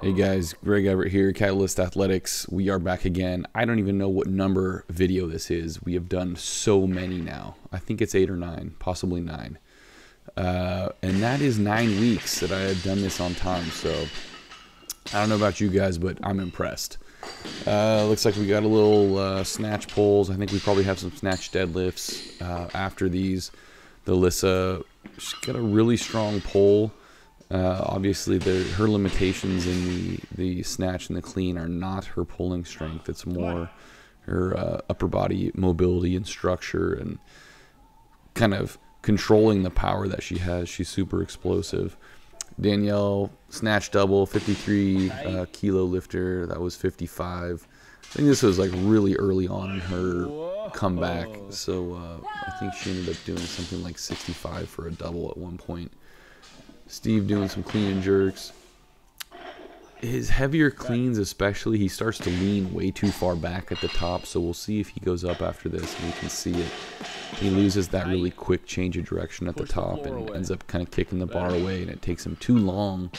Hey guys, Greg Everett here, Catalyst Athletics. We are back again. I don't even know what number video this is. We have done so many now. I think it's 8 or 9, possibly 9. And that is 9 weeks that I have done this on time. So I don't know about you guys, but I'm impressed. Looks like we got a little snatch pulls. I think we probably have some snatch deadlifts after these. The Alyssa, she's got a really strong pull. Obviously, her limitations in the snatch and the clean are not her pulling strength. It's more her upper body mobility and structure and kind of controlling the power that she has. She's super explosive. Danielle, snatch double, 53 kilo lifter. That was 55. I think this was like really early on in her comeback. So I think she ended up doing something like 65 for a double at one point. Steve doing some clean and jerks. His heavier cleans especially, he starts to lean way too far back at the top, so we'll see if he goes up after this and we can see it. He loses that really quick change of direction at the top and ends up kind of kicking the bar away, and it takes him too long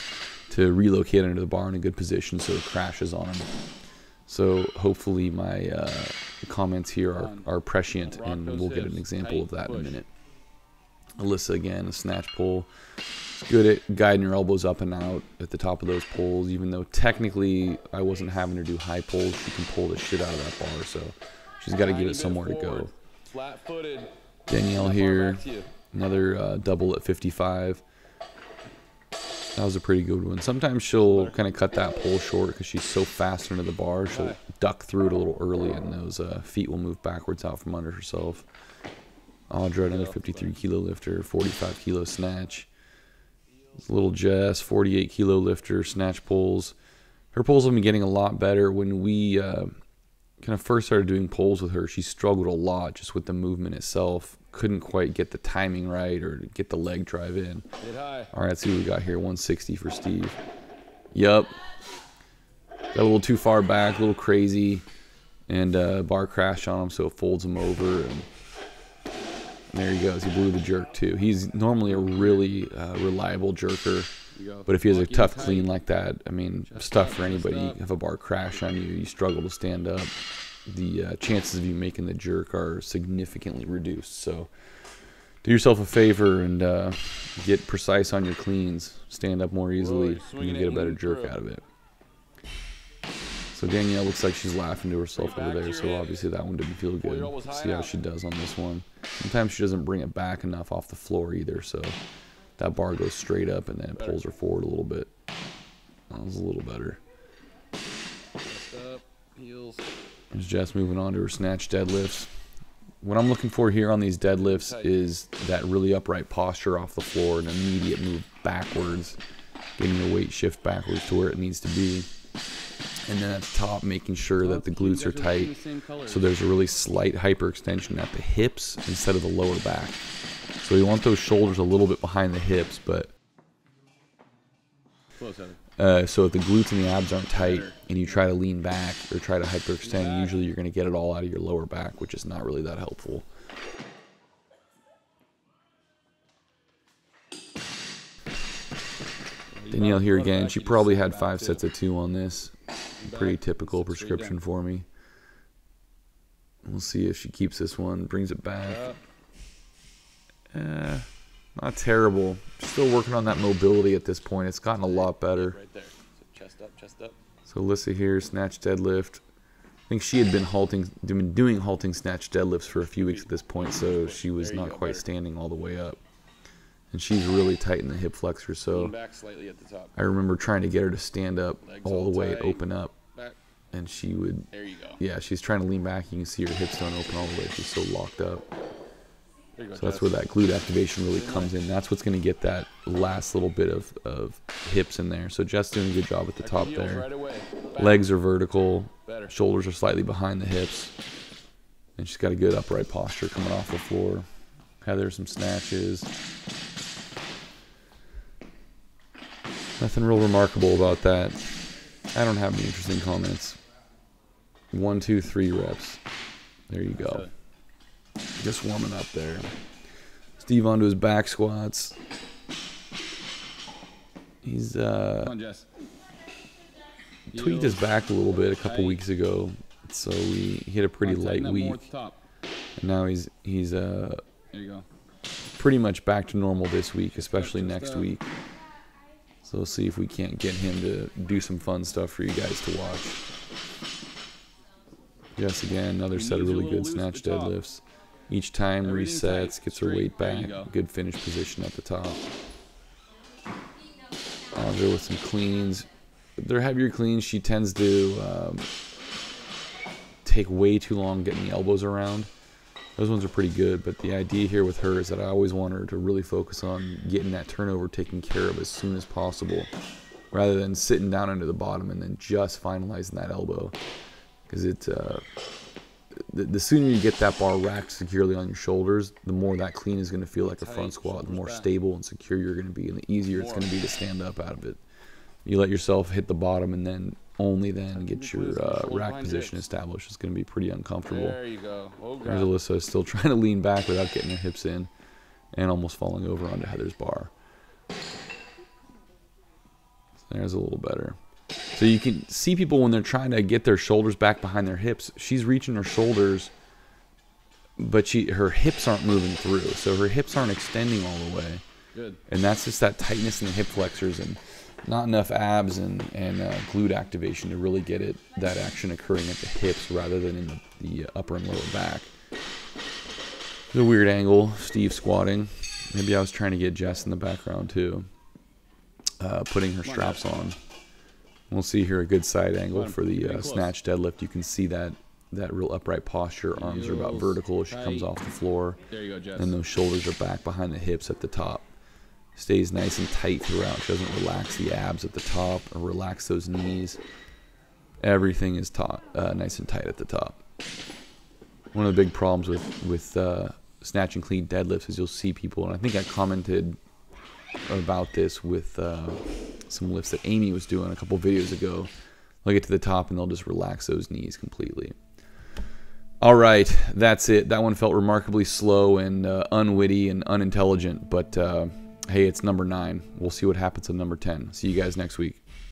to relocate under the bar in a good position, so it crashes on him. So hopefully my comments here are prescient, and we'll get an example of that in a minute. Alyssa again, a snatch pull. Good at guiding her elbows up and out at the top of those pulls, even though technically I wasn't having her do high pulls. She can pull the shit out of that bar, so she's got to give it somewhere to go. Danielle here, another double at 55. That was a pretty good one. Sometimes she'll kind of cut that pull short because she's so fast under the bar. She'll duck through it a little early, and those feet will move backwards out from under herself. Audra, another 53 kilo lifter, 45 kilo snatch. Little Jess, 48 kilo lifter, snatch pulls. Her pulls have been getting a lot better. When we kind of first started doing pulls with her, she struggled a lot just with the movement itself. Couldn't quite get the timing right or get the leg drive in. All right, let's see what we got here. 160 for Steve. Yup. Got a little too far back, a little crazy. And bar crash on him, so it folds him over. And there he goes. He blew the jerk too. He's normally a really reliable jerker, but if he has a tough clean like that, I mean, it's tough for anybody. You have a bar crash on you, you struggle to stand up. The chances of you making the jerk are significantly reduced. So do yourself a favor and get precise on your cleans. Stand up more easily, and you get a better jerk out of it. So Danielle looks like she's laughing to herself over there, so obviously that one didn't feel good. See how she does on this one. Sometimes she doesn't bring it back enough off the floor either, so that bar goes straight up and then it pulls her forward a little bit. That was a little better. There's Jess moving on to her snatch deadlifts. What I'm looking for here on these deadlifts is that really upright posture off the floor, an immediate move backwards, getting the weight shift backwards to where it needs to be. And then at the top, making sure that the glutes are tight, so there's a really slight hyperextension at the hips instead of the lower back. So you want those shoulders a little bit behind the hips, but so if the glutes and the abs aren't tight and you try to lean back or try to hyperextend, usually you're going to get it all out of your lower back, which is not really that helpful. Danielle here again. She probably had 5 sets of 2 on this. Pretty typical prescription for me. We'll see if she keeps this one, brings it back. Not terrible. Still working on that mobility at this point. It's gotten a lot better. So Alyssa here, snatch deadlift. I think she had been doing halting snatch deadlifts for a few weeks at this point, so she was not quite standing all the way up. And she's really tight in the hip flexor, so I remember trying to get her to stand up all the way and open up. And she would, yeah, she's trying to lean back. You can see her hips don't open all the way. She's so locked up. So that's where that glute activation really comes in. That's what's going to get that last little bit of hips in there. So Jess doing a good job at the top there. Legs are vertical. Shoulders are slightly behind the hips. And she's got a good upright posture coming off the floor. Heather, some snatches. Nothing real remarkable about that. I don't have any interesting comments. 1, 2, 3 reps. There you go. Just warming up there. Steve onto his back squats. He's Come on, Jess. tweaked his back a little bit a couple weeks ago, so he hit a pretty light week. And now he's there you go. pretty much back to normal this week, especially next week. So we'll see if we can't get him to do some fun stuff for you guys to watch. Yes, again, another set of really good snatch deadlifts. Each time resets, gets her weight back, good finish position at the top. There with some cleans. They're heavier cleans. She tends to take way too long getting the elbows around. Those ones are pretty good, but the idea here with her is that I always want her to really focus on getting that turnover taken care of as soon as possible, rather than sitting down into the bottom and then just finalizing that elbow. Because the sooner you get that bar racked securely on your shoulders, the more that clean is going to feel like a front squat, the more stable and secure you're going to be, and the easier it's going to be to stand up out of it. You let yourself hit the bottom and then only then get your rack position established. It's going to be pretty uncomfortable. There you go. There's Alyssa still trying to lean back without getting her hips in and almost falling over onto Heather's bar. So there's a little better. So you can see people when they're trying to get their shoulders back behind their hips, she's reaching her shoulders, but her hips aren't moving through. So her hips aren't extending all the way. Good. And that's just that tightness in the hip flexors and not enough abs and glute activation to really get that action occurring at the hips rather than in the upper and lower back. It's a weird angle, Steve squatting. Maybe I was trying to get Jess in the background too, putting her straps on. We'll see here a good side angle for the snatch deadlift. You can see that real upright posture. Arms are about vertical as she comes off the floor. There you go, Jess. And those shoulders are back behind the hips at the top. Stays nice and tight throughout. She doesn't relax the abs at the top or relax those knees. Everything is nice and tight at the top. One of the big problems with snatch and clean deadlifts is you'll see people, and I think I commented about this with some lifts that Amy was doing a couple videos ago. They'll get to the top and they'll just relax those knees completely. All right, that's it. That one felt remarkably slow and unwitty and unintelligent, but hey, it's number 9. We'll see what happens at number 10. See you guys next week.